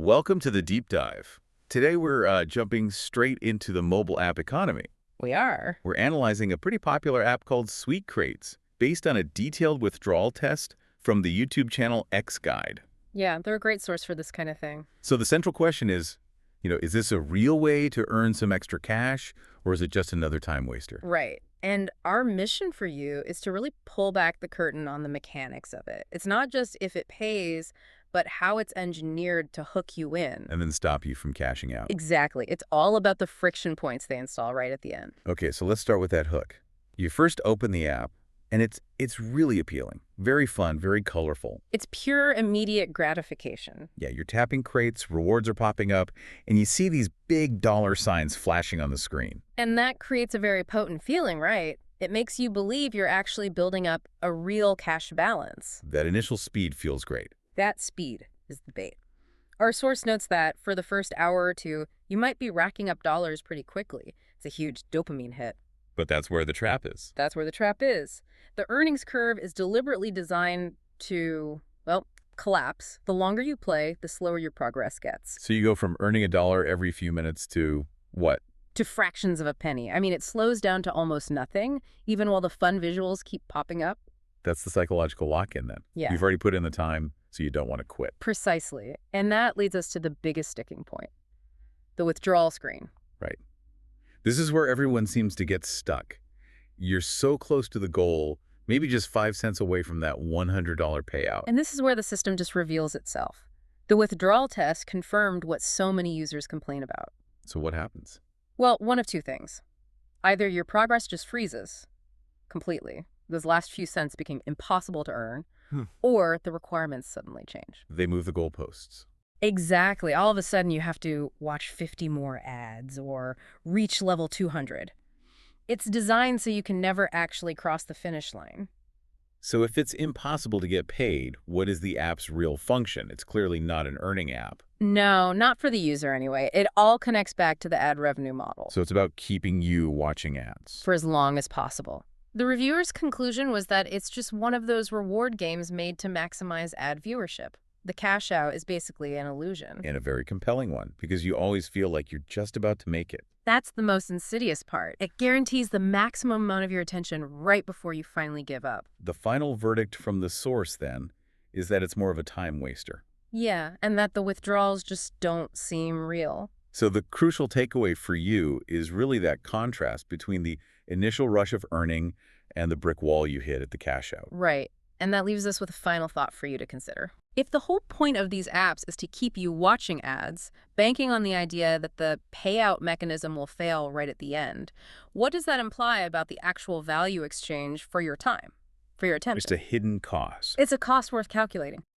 Welcome to the deep dive. Today we're jumping straight into the mobile app economy. We are. We're analyzing a pretty popular app called Sweet Crates, based on a detailed withdrawal test from the YouTube channel X Guide. Yeah, they're a great source for this kind of thing. So the central question is, is this a real way to earn some extra cash, or is it just another time waster? Right. And our mission for you is to really pull back the curtain on the mechanics of it. It's not just if it pays, but how it's engineered to hook you in. And then stop you from cashing out. Exactly. It's all about the friction points they install right at the end. Okay, so let's start with that hook. You first open the app, and it's really appealing. Very fun, very colorful. It's pure immediate gratification. Yeah, you're tapping crates, rewards are popping up, and you see these big dollar signs flashing on the screen. And that creates a very potent feeling, right? It makes you believe you're actually building up a real cash balance. That initial speed feels great. That speed is the bait. Our source notes that for the first hour or two, you might be racking up dollars pretty quickly. It's a huge dopamine hit. But that's where the trap is. That's where the trap is. The earnings curve is deliberately designed to, well, collapse. The longer you play, the slower your progress gets. So you go from earning $1 every few minutes to what? To fractions of a penny. I mean, it slows down to almost nothing, even while the fun visuals keep popping up. That's the psychological lock-in then. Yeah. You've already put in the time, so you don't want to quit. Precisely. And that leads us to the biggest sticking point, the withdrawal screen. Right. This is where everyone seems to get stuck. You're so close to the goal, maybe just 5 cents away from that $100 payout. And this is where the system just reveals itself. The withdrawal test confirmed what so many users complain about. So what happens? Well, one of two things. Either your progress just freezes completely, those last few cents became impossible to earn, or the requirements suddenly change. They move the goalposts. Exactly. All of a sudden, you have to watch 50 more ads or reach level 200. It's designed so you can never actually cross the finish line. So if it's impossible to get paid, what is the app's real function? It's clearly not an earning app. No, not for the user anyway. It all connects back to the ad revenue model. So it's about keeping you watching ads. For as long as possible. The reviewer's conclusion was that it's just one of those reward games made to maximize ad viewership. The cash out is basically an illusion. And a very compelling one, because you always feel like you're just about to make it. That's the most insidious part. It guarantees the maximum amount of your attention right before you finally give up. The final verdict from the source, then, is that it's more of a time waster. Yeah, and that the withdrawals just don't seem real. So the crucial takeaway for you is really that contrast between the initial rush of earning and the brick wall you hit at the cash out. Right. And that leaves us with a final thought for you to consider. If the whole point of these apps is to keep you watching ads, banking on the idea that the payout mechanism will fail right at the end, what does that imply about the actual value exchange for your time, for your attention? Just a hidden cost. It's a cost worth calculating.